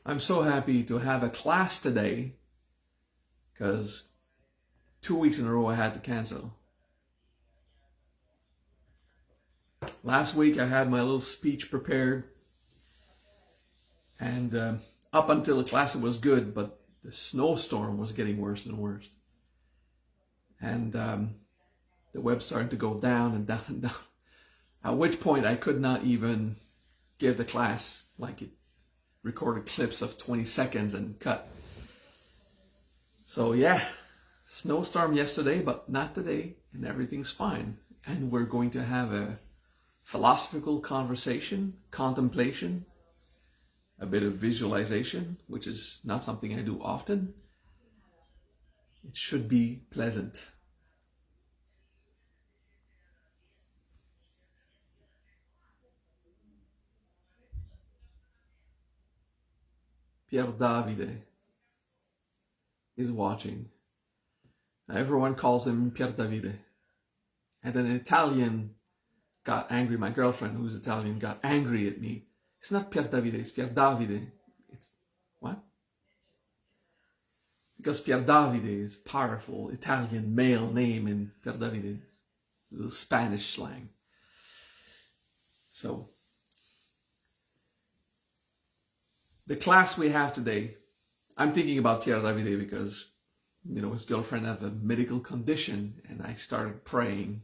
I'm so happy to have a class today because 2 weeks in a row I had to cancel. Last week I had my little speech prepared, and up until the class it was good, but the snowstorm was getting worse and worse. And the web started to go down and down and down. At which point I could not even give the class, like it recorded clips of 20 seconds and cut. So yeah, snowstorm yesterday, but not today, and everything's fine. And we're going to have a philosophical conversation, contemplation, a bit of visualization, which is not something I do often. It should be pleasant. Pierre Davide is watching. Now everyone calls him Pier Davide. And an Italian got angry. My girlfriend, who's Italian, got angry at me. It's not Pier Davide, it's Pier Davide. It's what? Because Pier Davide is powerful Italian male name, and Pier Davide is the Spanish slang. So the class we have today, I'm thinking about Pier Davide because, his girlfriend had a medical condition, and I started praying.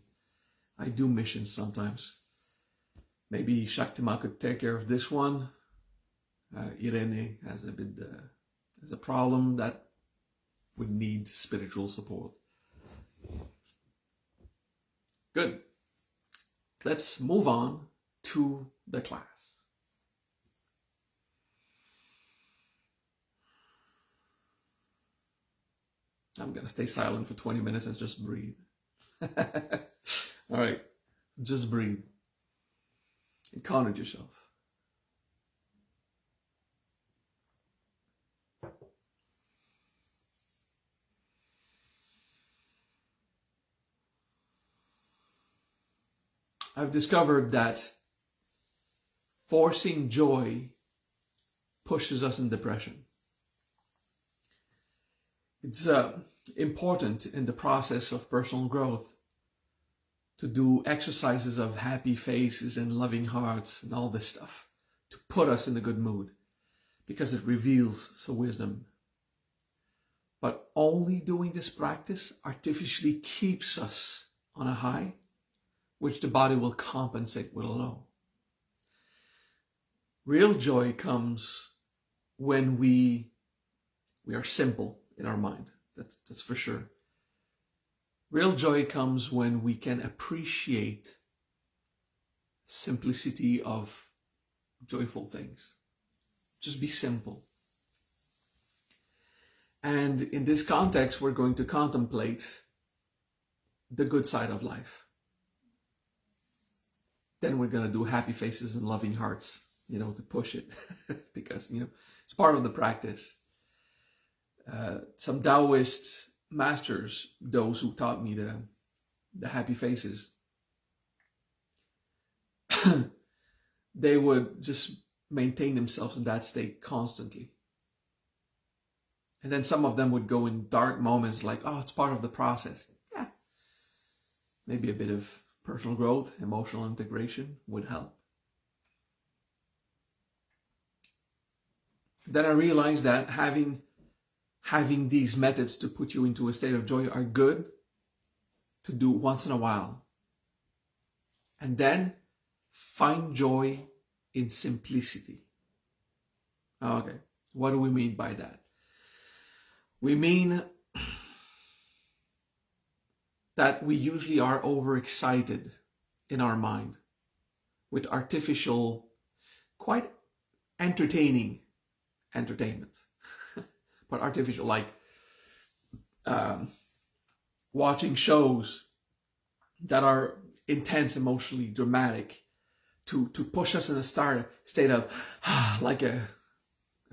I do missions sometimes. Maybe Shaktima could take care of this one. Irene has a problem that would need spiritual support. Good. Let's move on to the class. I'm going to stay silent for 20 minutes and just breathe. All right, just breathe. Encourage yourself. I've discovered that forcing joy pushes us in depression. It's important in the process of personal growth to do exercises of happy faces and loving hearts and all this stuff to put us in a good mood, because it reveals some wisdom. But only doing this practice artificially keeps us on a high, which the body will compensate with a low. Real joy comes when we are simple in our mind. That's for sure. Real joy comes when we can appreciate simplicity of joyful things. Just be simple. And in this context, we're going to contemplate the good side of life. Then we're going to do happy faces and loving hearts, to push it, because, it's part of the practice. Some Taoist masters, those who taught me the happy faces, they would just maintain themselves in that state constantly. And then some of them would go in dark moments like, oh, it's part of the process. Yeah. Maybe a bit of personal growth, emotional integration would help. Then I realized that having these methods to put you into a state of joy are good to do once in a while. And then find joy in simplicity. Okay, what do we mean by that? We mean that we usually are overexcited in our mind with artificial, quite entertaining entertainment. But artificial, like watching shows that are intense, emotionally dramatic, to push us in a state of like a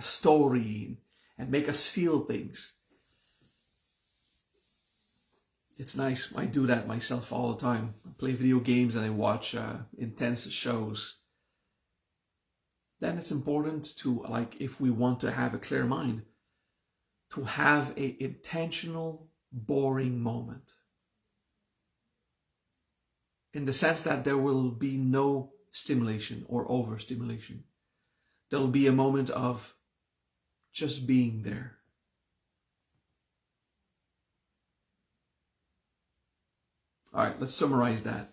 story, and make us feel things. It's nice. I do that myself all the time. I play video games and I watch intense shows. then it's important to, like, if we want to have a clear mind, to have a intentional boring moment. In the sense that there will be no stimulation or overstimulation. There'll be a moment of just being there. All right, let's summarize that.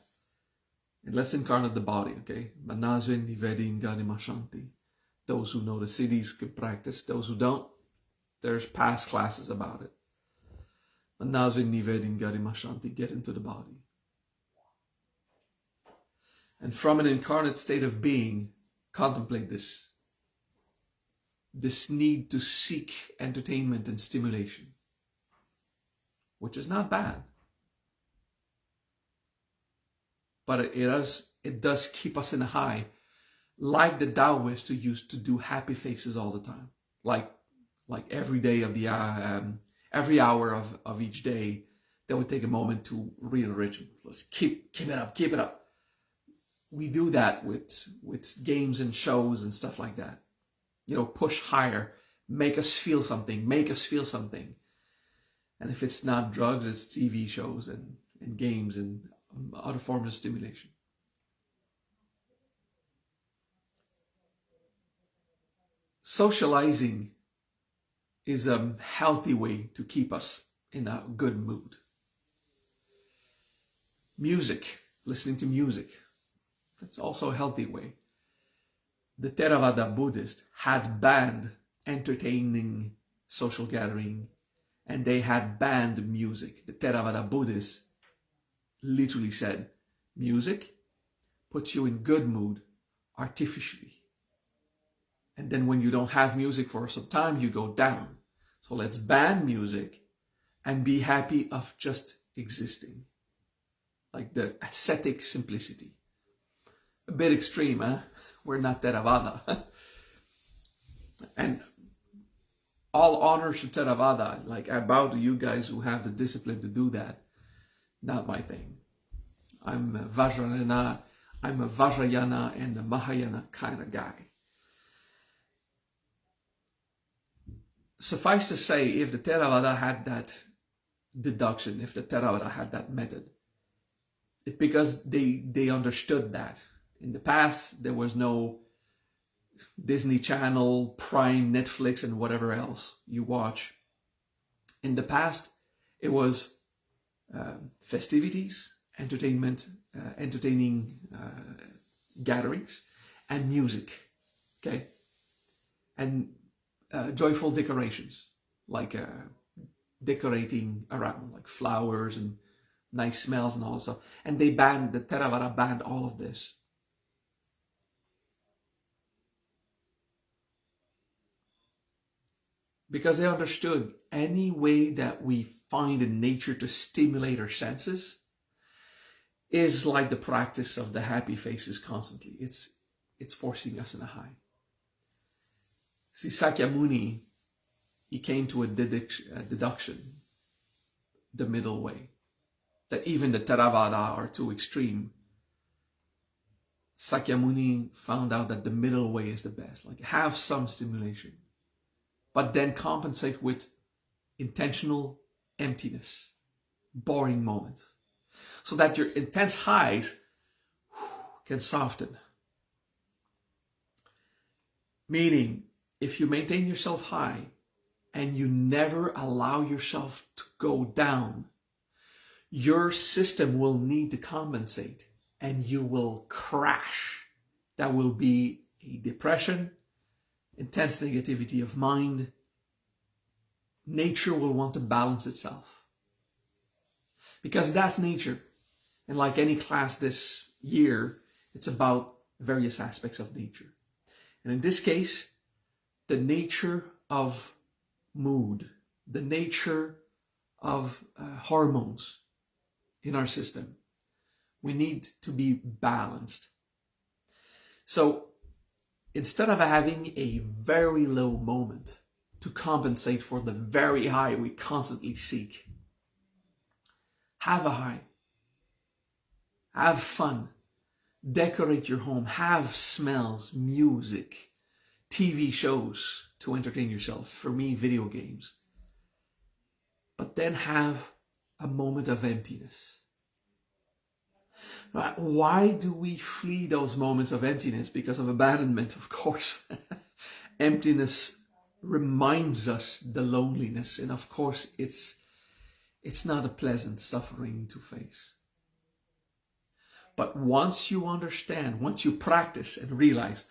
And let's incarnate the body, okay? Manazin nivedin ganimashanti. Those who know the siddhis can practice. Those who don't, there's past classes about it. Manazin nivedin ganimashanti. Get into the body. And from an incarnate state of being, contemplate this. This need to seek entertainment and stimulation, which is not bad. But it does keep us in a high, like the Taoists who used to do happy faces all the time. Like every day of the every hour of each day, they would take a moment to read a ritual. Let's keep it up, keep it up. We do that with games and shows and stuff like that. You know, push higher, make us feel something, make us feel something. And if it's not drugs, it's TV shows and games and other forms of stimulation. Socializing is a healthy way to keep us in a good mood. Music, listening to music, that's also a healthy way. The Theravada Buddhists had banned entertaining social gathering, and they had banned music. The Theravada Buddhists literally said, music puts you in good mood artificially. And then when you don't have music for some time, you go down. So let's ban music and be happy of just existing. Like the ascetic simplicity. A bit extreme, huh? We're not Theravada. And all honors to Theravada. Like, I bow to you guys who have the discipline to do that. Not my thing. I'm a Vajrayana and a Mahayana kind of guy. Suffice to say, if the Theravada had that deduction, if the Theravada had that method, it's because they understood that. In the past, there was no Disney Channel, Prime, Netflix, and whatever else you watch. In the past, it was festivities, entertainment, entertaining gatherings, and music, okay? And joyful decorations, like decorating around, like flowers and nice smells and all that stuff. And the Theravada banned all of this. Because they understood any way that we find in nature to stimulate our senses is like the practice of the happy faces constantly. It's forcing us in a high. See, Sakyamuni, he came to a deduction, the middle way, that even the Theravada are too extreme. Sakyamuni found out that the middle way is the best. Like, have some stimulation, but then compensate with intentional emptiness, boring moments, so that your intense highs can soften. Meaning, if you maintain yourself high and you never allow yourself to go down, your system will need to compensate and you will crash. That will be a depression, intense negativity of mind. Nature will want to balance itself. Because that's nature. And like any class this year, it's about various aspects of nature. And in this case, the nature of mood, the nature of hormones in our system. We need to be balanced. So instead of having a very low moment to compensate for the very high we constantly seek, have a high. Have fun. Decorate your home. Have smells, music, TV shows to entertain yourself. For me, video games. But then have a moment of emptiness. Right? Why do we flee those moments of emptiness? Because of abandonment, of course. Emptiness reminds us the loneliness, and of course it's not a pleasant suffering to face. But once you understand, once you practice and realize,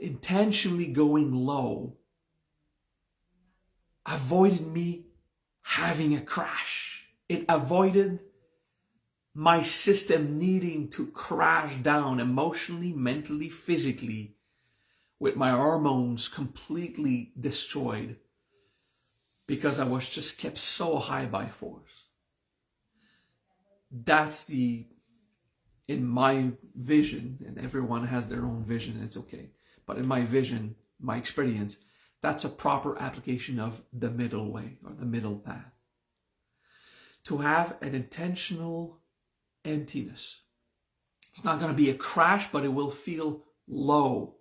intentionally going low avoided me having a crash. It avoided my system needing to crash down emotionally, mentally, physically, with my hormones completely destroyed because I was just kept so high by force. That's in my vision, and everyone has their own vision, and it's okay. But in my vision, my experience, that's a proper application of the middle way or the middle path. To have an intentional emptiness. It's not going to be a crash, but it will feel low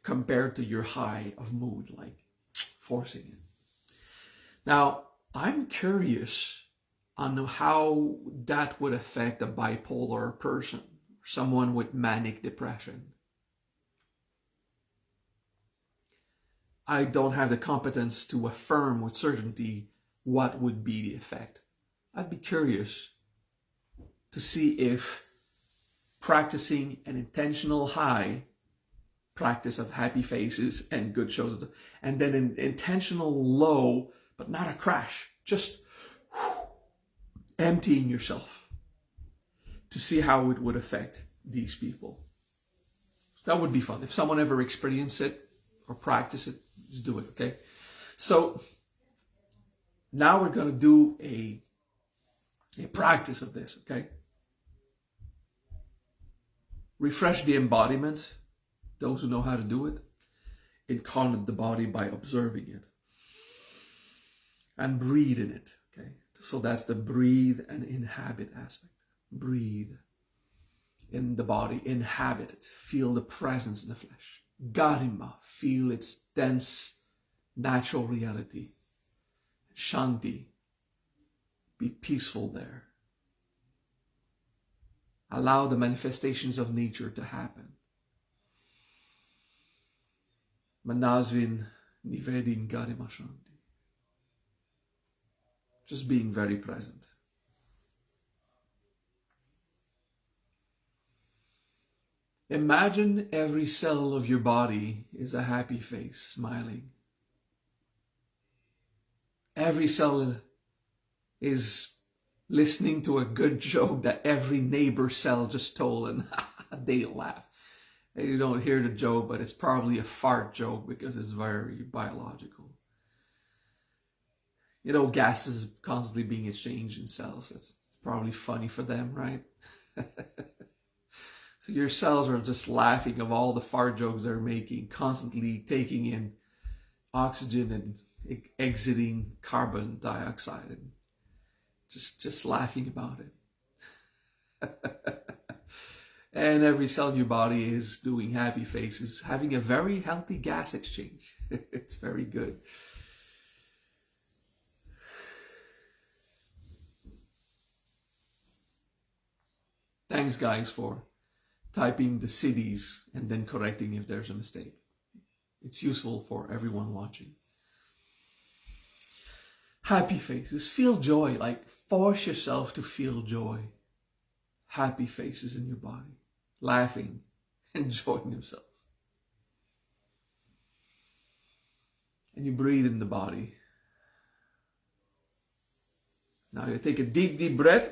compared to your high of mood, like forcing it. Now, I'm curious on how that would affect a bipolar person, someone with manic depression. I don't have the competence to affirm with certainty what would be the effect. I'd be curious to see if practicing an intentional high practice of happy faces and good shows, and then an intentional low, but not a crash, just emptying yourself, to see how it would affect these people. That would be fun. If someone ever experienced it or practice it, just do it, okay? So now we're going to do a practice of this, okay? Refresh the embodiment, those who know how to do it. Incarnate the body by observing it. And breathe in it, okay? So that's the breathe and inhabit aspect. Breathe in the body, inhabit it. Feel the presence in the flesh. Garima, feel its dense, natural reality. Shanti, be peaceful there. Allow the manifestations of nature to happen. Manasvin nivedin garima shanti. Just being very present. Imagine every cell of your body is a happy face, smiling. Every cell is listening to a good joke that every neighbor cell just told, and they laugh. And you don't hear the joke, but it's probably a fart joke because it's very biological. You know, gases constantly being exchanged in cells. That's probably funny for them, right? So your cells are just laughing of all the fart jokes they're making, constantly taking in oxygen and exiting carbon dioxide, and just laughing about it. And every cell in your body is doing happy faces, having a very healthy gas exchange. It's very good. Thanks, guys, for typing the cities and then correcting if there's a mistake. It's useful for everyone watching. Happy faces. Feel joy. Like, force yourself to feel joy. Happy faces in your body. Laughing. Enjoying themselves. And you breathe in the body. Now you take a deep, deep breath.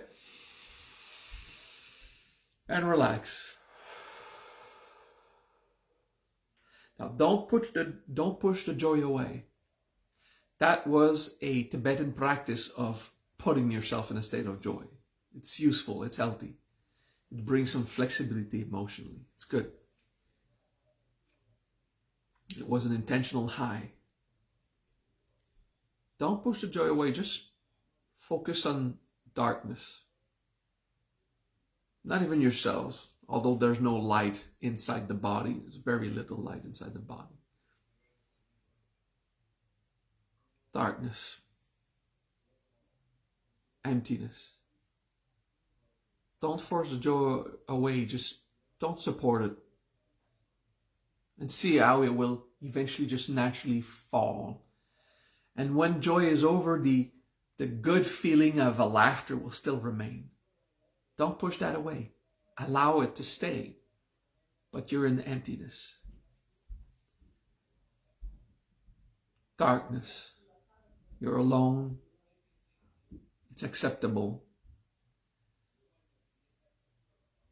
And relax. Now don't push the joy away. That was a Tibetan practice of putting yourself in a state of joy. It's useful, it's healthy. It brings some flexibility emotionally. It's good. It was an intentional high. Don't push the joy away, just focus on darkness. Not even yourselves. although there's no light inside the body. There's very little light inside the body. Darkness. Emptiness. Don't force the joy away. Just don't support it. And see how it will eventually just naturally fall. And when joy is over, the good feeling of a laughter will still remain. Don't push that away. Allow it to stay. But you're in emptiness. Darkness. You're alone. It's acceptable.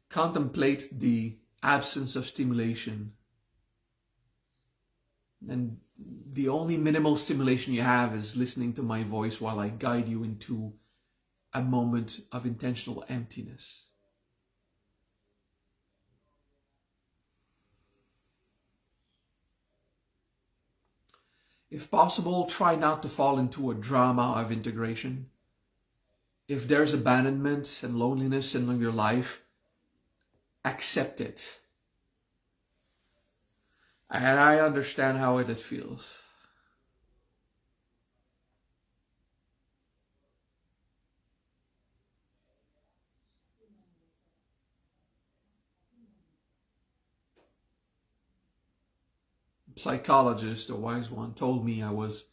Contemplate the absence of stimulation. And the only minimal stimulation you have is listening to my voice while I guide you into a moment of intentional emptiness. If possible, try not to fall into a drama of integration. If there's abandonment and loneliness in your life, accept it. And I understand how it feels. Psychologist, a wise one, told me I was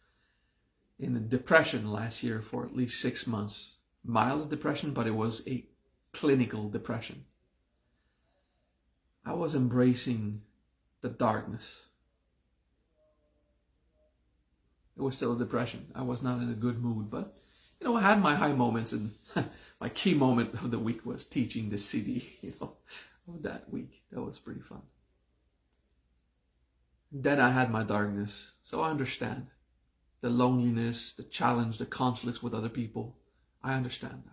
in a depression last year for at least 6 months. Mild depression, but it was a clinical depression. I was embracing the darkness. It was still a depression. I was not in a good mood, but I had my high moments, and my key moment of the week was teaching the city, of that week. That was pretty fun. Then I had my darkness, so I understand the loneliness, the challenge, the conflicts with other people. I understand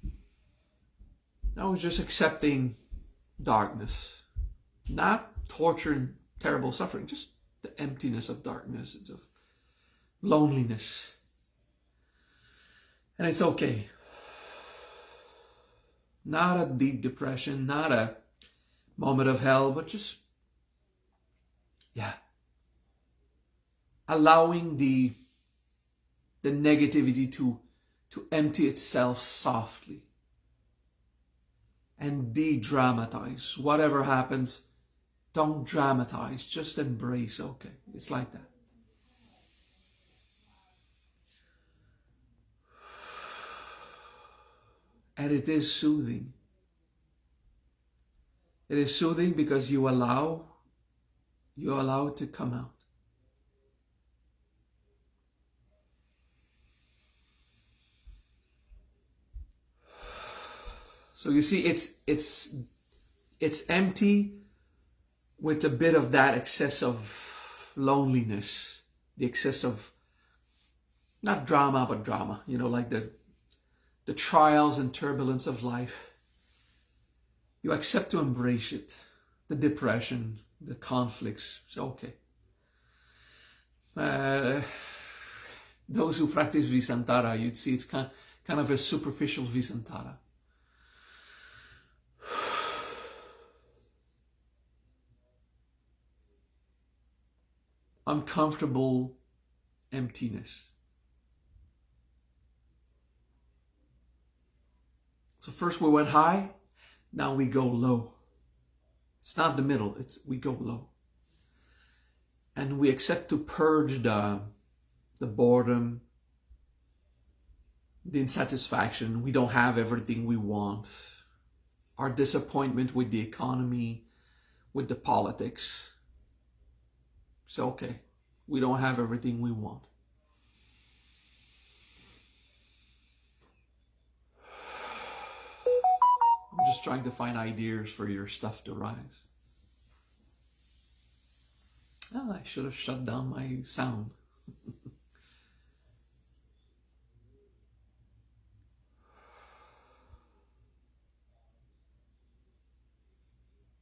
that. I was just accepting darkness, not torture and terrible suffering, just the emptiness of darkness, of loneliness. And it's okay. Not a deep depression, not a moment of hell, but just, allowing the negativity to empty itself softly and de-dramatize. Whatever happens, don't dramatize, just embrace. Okay, it's like that. And it is soothing. It is soothing because you allow it to come out. So you see, it's empty with a bit of that excess of loneliness, the excess of, not drama, but drama, like the trials and turbulence of life. You accept to embrace it, the depression, the conflicts. It's okay. Those who practice Visantara, you'd see it's kind of a superficial Visantara. Uncomfortable emptiness. So first we went high, now we go low. It's not the middle, we go low. And we accept to purge the boredom, the insatisfaction. We don't have everything we want. Our disappointment with the economy, with the politics. It's okay. We don't have everything we want. I'm just trying to find ideas for your stuff to rise. Oh, I should have shut down my sound.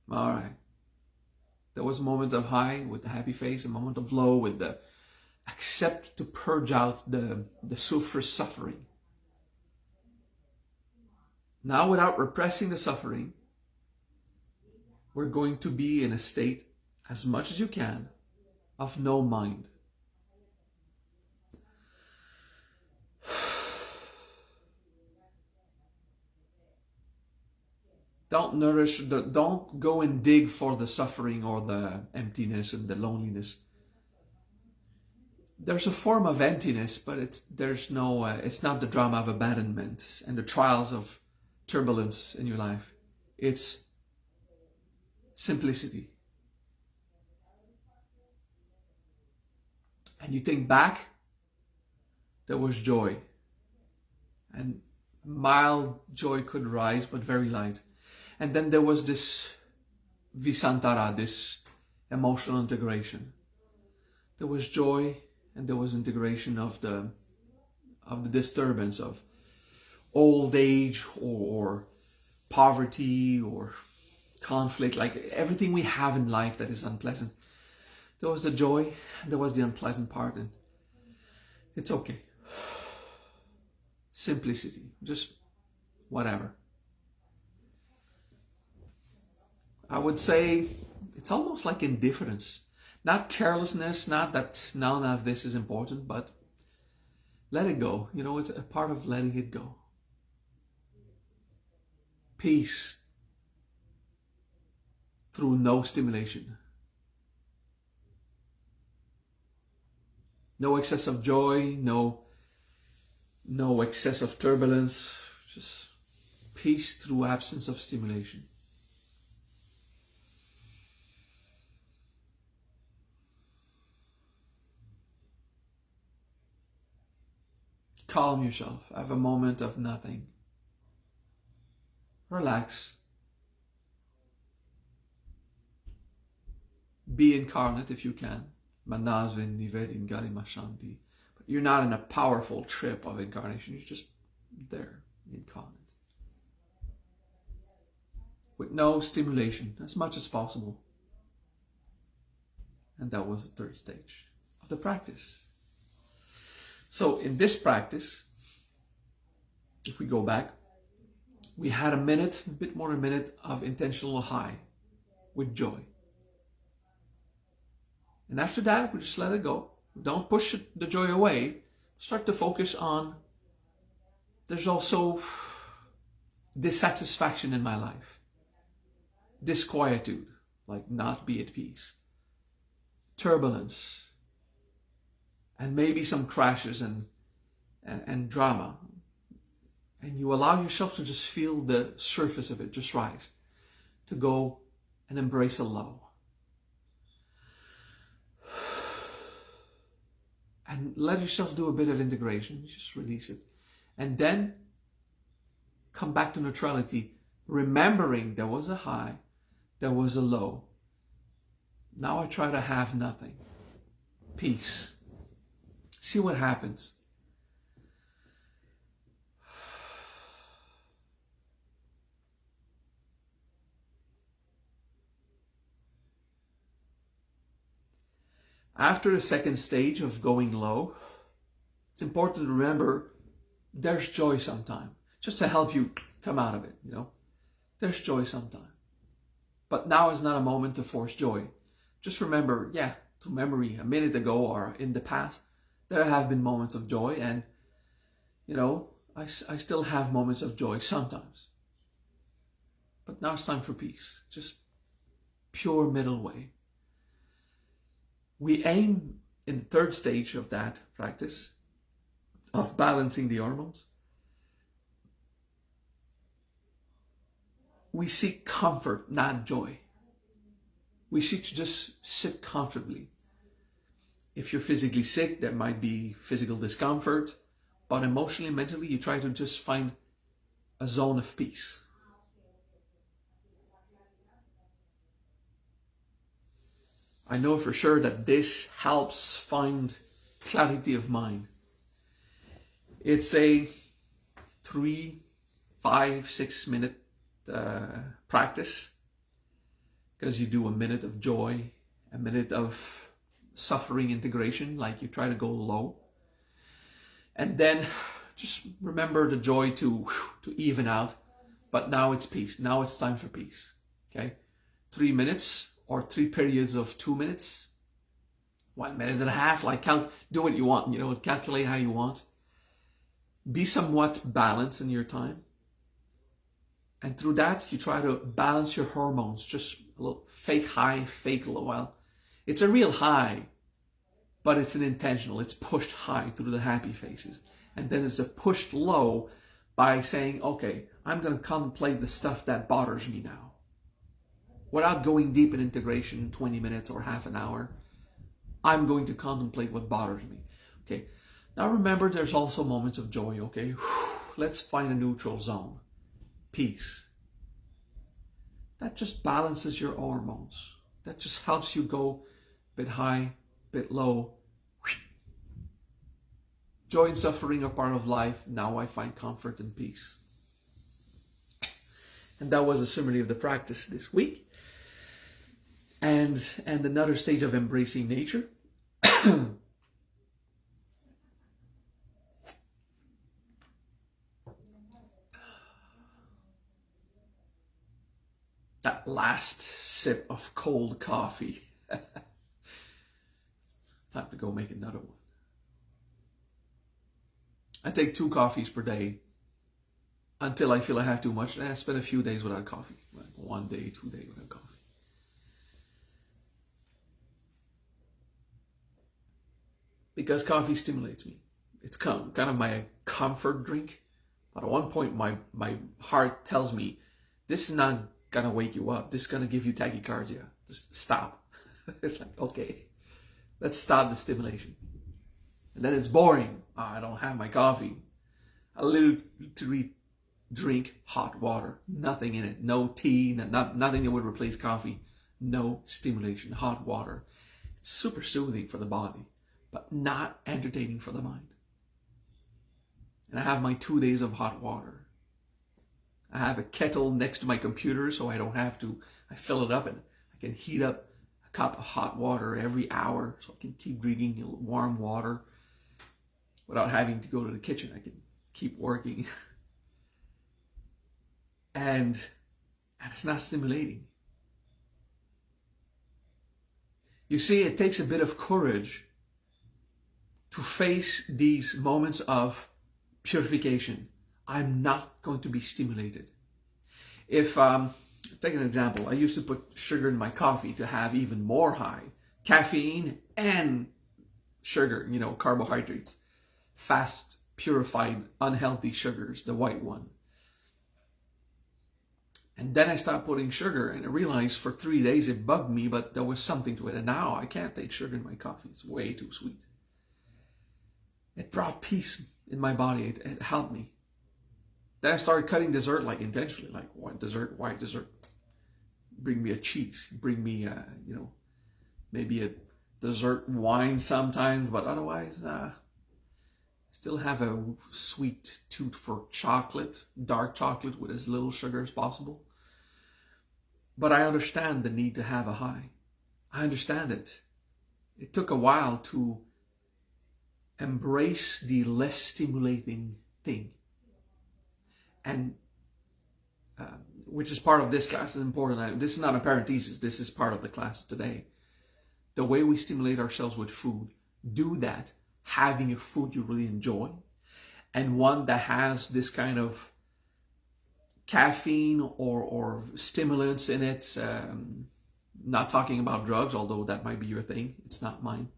All right. There was a moment of high with the happy face, a moment of low with the accept to purge out the suffering. Now, without repressing the suffering, we're going to be in a state, as much as you can, of no mind. Don't go and dig for the suffering or the emptiness and the loneliness. There's a form of emptiness, but it's not the drama of abandonment and the trials of turbulence in your life. It's simplicity. And you think back, there was joy. And mild joy could rise, but very light. And then there was this visantara, this emotional integration. There was joy, and there was integration of the disturbance of old age or poverty or conflict, like everything we have in life that is unpleasant. There was the joy, and there was the unpleasant part, and it's okay. Simplicity, just whatever. I would say it's almost like indifference. Not carelessness, not that none of this is important, but let it go. You know, it's a part of letting it go. Peace through no stimulation. No excess of joy, no excess of turbulence, just peace through absence of stimulation. Calm yourself. Have a moment of nothing. Relax. Be incarnate if you can. Manasvin nivedin garimashanti. But you're not in a powerful trip of incarnation. You're just there, incarnate. With no stimulation, as much as possible. And that was the third stage of the practice. So in this practice, if we go back, we had a bit more than a minute of intentional high with joy. And after that, we just let it go. Don't push the joy away. Start to focus on, there's also dissatisfaction in my life. Disquietude, like not be at peace. Turbulence. And maybe some crashes and drama. And you allow yourself to just feel the surface of it, just rise. To go and embrace a low. And let yourself do a bit of integration. Just release it. And then come back to neutrality. Remembering there was a high, there was a low. Now I try to have nothing. Peace. See what happens. After the second stage of going low, it's important to remember there's joy sometime. Just to help you come out of it, you know. There's joy sometime. But now is not a moment to force joy. Just remember, to memory a minute ago or in the past, there have been moments of joy, and, you know, I still have moments of joy sometimes. But now it's time for peace. Just pure middle way. We aim in the third stage of that practice of balancing the hormones. We seek comfort, not joy. We seek to just sit comfortably. If you're physically sick, there might be physical discomfort, but emotionally, mentally, you try to just find a zone of peace. I know for sure that this helps find clarity of mind. It's a 3, 5, 6 minute practice, because you do a minute of joy, a minute of suffering integration, like you try to go low, and then just remember the joy to even out but now it's peace. Now it's time for peace. Okay? 3 minutes or 3 periods of 2 minutes, 1 minute and a half, like do what you want, calculate how you want. Be somewhat balanced in your time. And through that, you try to balance your hormones, just a little fake high, fake low. Well, it's a real high, but it's an intentional. It's pushed high through the happy faces. And then it's a pushed low by saying, okay, I'm going to contemplate the stuff that bothers me now. Without going deep in integration in 20 minutes or half an hour, I'm going to contemplate what bothers me. Okay. Now remember, there's also moments of joy. Okay. Let's find a neutral zone. Peace. That just balances your hormones. That just helps you go a bit high, a bit low. Joy and suffering are part of life. Now I find comfort and peace. And that was a summary of the practice this week. And another stage of embracing nature. That last sip of cold coffee. Time to go make another one. I take 2 coffees per day until I feel I have too much. And I spend a few days without coffee. Like 1 day, 2 days without coffee. Because coffee stimulates me. It's kind of my comfort drink. But at one point, my heart tells me, this is not going to wake you up. This is going to give you tachycardia. Just stop. It's like, okay, let's stop the stimulation. And then it's boring. Oh, I don't have my coffee. I literally drink hot water. Nothing in it. No tea. Nothing that would replace coffee. No stimulation. Hot water. It's super soothing for the body, but not entertaining for the mind. And I have my 2 days of hot water. I have a kettle next to my computer so I don't have to. I fill it up and I can heat up a cup of hot water every hour so I can keep drinking warm water without having to go to the kitchen. I can keep working. And it's not stimulating. You see, it takes a bit of courage to face these moments of purification. I'm not going to be stimulated. If, take an example, I used to put sugar in my coffee to have even more high. Caffeine and sugar, carbohydrates. Fast, purified, unhealthy sugars, the white one. And then I stopped putting sugar and I realized for 3 days it bugged me, but there was something to it. And now I can't take sugar in my coffee. It's way too sweet. It brought peace in my body. It helped me. Then I started cutting dessert intentionally. Like, what dessert? Why dessert? Bring me a cheese. Bring me, maybe a dessert wine sometimes. But otherwise, still have a sweet tooth for chocolate. Dark chocolate with as little sugar as possible. But I understand the need to have a high. I understand it. It took a while to embrace the less stimulating thing. And which is part of this class is important. This is not a parenthesis. This is part of the class today. The way we stimulate ourselves with food, do that having a food you really enjoy and one that has this kind of caffeine or stimulants in it. Not talking about drugs, although that might be your thing. It's not mine.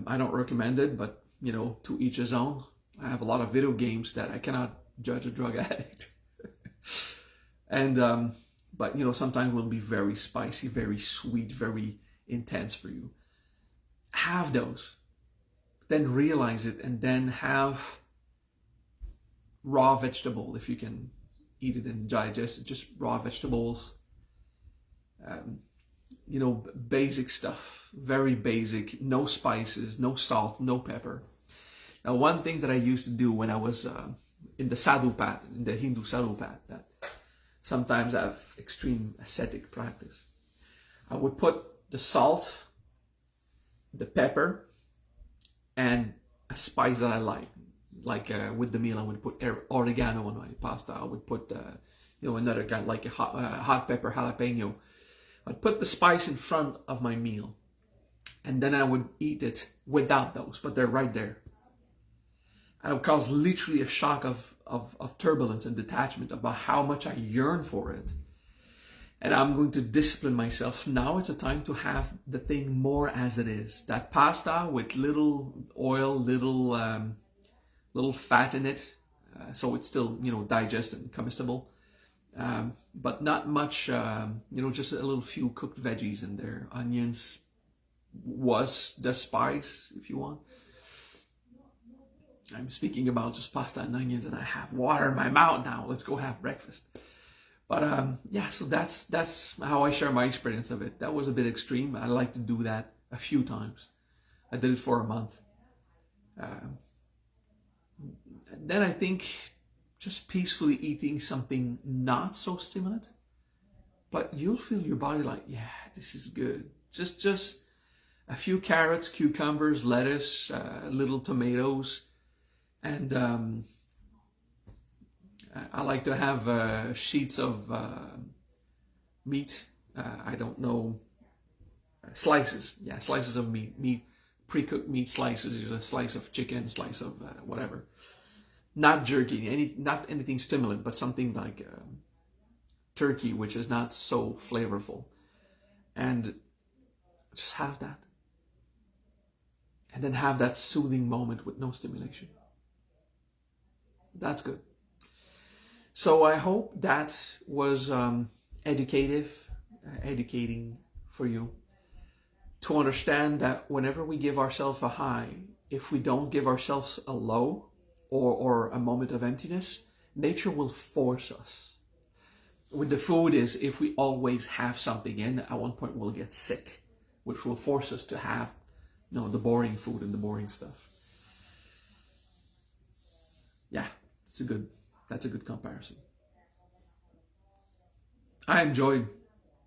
I don't recommend it, but to each his own. I have a lot of video games that I cannot judge a drug addict. And, but sometimes will be very spicy, very sweet, very intense for you. Have those. Then realize it and then have raw vegetable if you can eat it and digest it. Just raw vegetables. Basic stuff. Very basic. No spices, no salt, no pepper. Now, one thing that I used to do when I was in the sadhu path, in the Hindu sadhu path, that sometimes I have extreme ascetic practice. I would put the salt, the pepper, and a spice that I like. like with the meal, I would put oregano on my pasta. I would put, another kind like a hot pepper, jalapeno. I'd put the spice in front of my meal, and then I would eat it without those, but they're right there. And it would cause literally a shock of turbulence and detachment about how much I yearn for it. And I'm going to discipline myself. Now it's a time to have the thing more as it is. That pasta with little oil, little fat in it, so it's still, digest and comestible. But not much, just a little few cooked veggies in there. Onions was the spice, if you want. I'm speaking about just pasta and onions, and I have water in my mouth now. Let's go have breakfast. But so that's how I share my experience of it. That was a bit extreme. I like to do that a few times. I did it for a month. Then I think just peacefully eating something not so stimulant, but you'll feel your body like, yeah, this is good. Just a few carrots, cucumbers, lettuce, little tomatoes, and I like to have sheets of meat. I don't know, slices. Yeah, slices of meat, pre-cooked meat slices. A slice of chicken, slice of whatever. Not jerky, not anything stimulant, but something like turkey, which is not so flavorful. And just have that. And then have that soothing moment with no stimulation. That's good. So I hope that was educating for you to understand that whenever we give ourselves a high, if we don't give ourselves a low or a moment of emptiness, nature will force us. With the food is, if we always have something in, at one point we'll get sick, which will force us to have, the boring food and the boring stuff. Yeah, that's a good comparison. I enjoyed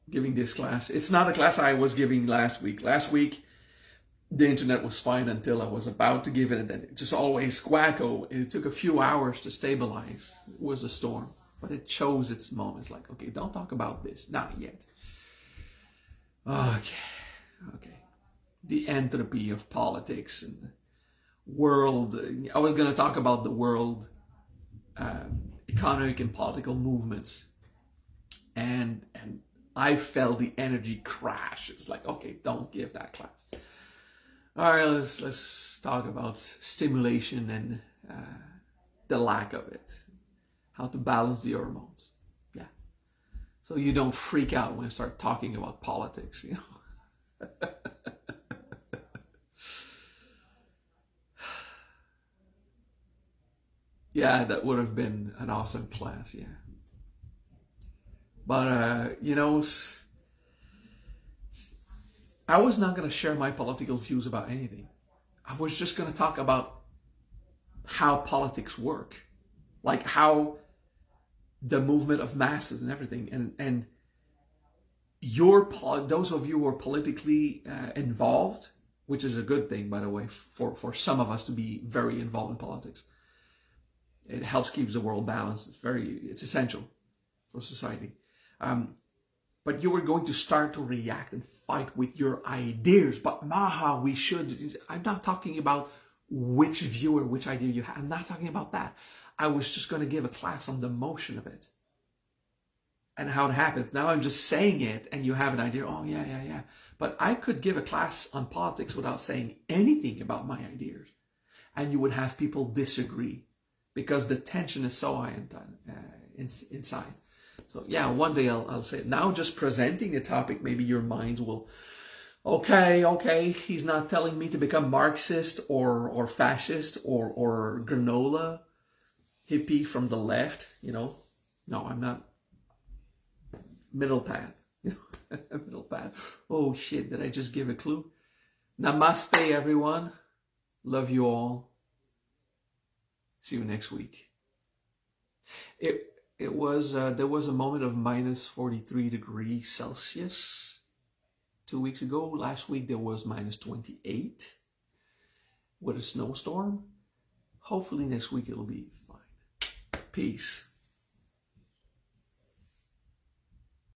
giving this class. It's not a class I was giving last week. Last week, the internet was fine until I was about to give it, and then it just always wacko. It took a few hours to stabilize. It was a storm, but it chose its moments. Like, okay, don't talk about this, not yet. Okay. The entropy of politics and the world. I was going to talk about the world economic and political movements, and I felt the energy crash. It's like, okay, don't give that class. All right, let's talk about stimulation and the lack of it. How to balance the hormones. Yeah. So you don't freak out when you start talking about politics, Yeah, that would have been an awesome class, yeah. But, I was not going to share my political views about anything. I was just going to talk about how politics work, like how the movement of masses and everything, and those of you who are politically involved, which is a good thing, by the way, for some of us to be very involved in politics. It helps keep the world balanced. It's essential for society. But you are going to start to react and fight with your ideas. But Maha, we should. I'm not talking about which view or which idea you have. I'm not talking about that. I was just going to give a class on the motion of it and how it happens. Now I'm just saying it and you have an idea. Oh, yeah. But I could give a class on politics without saying anything about my ideas. And you would have people disagree because the tension is so high inside. So yeah, one day I'll say it. Now just presenting the topic, maybe your minds will, okay, he's not telling me to become Marxist or fascist or granola hippie from the left, No, I'm not. Middle path. Middle path. Oh shit, did I just give a clue? Namaste, everyone. Love you all. See you next week. There was a moment of minus 43 degrees Celsius 2 weeks ago. Last week there was minus 28 with a snowstorm. Hopefully next week it'll be fine. Peace.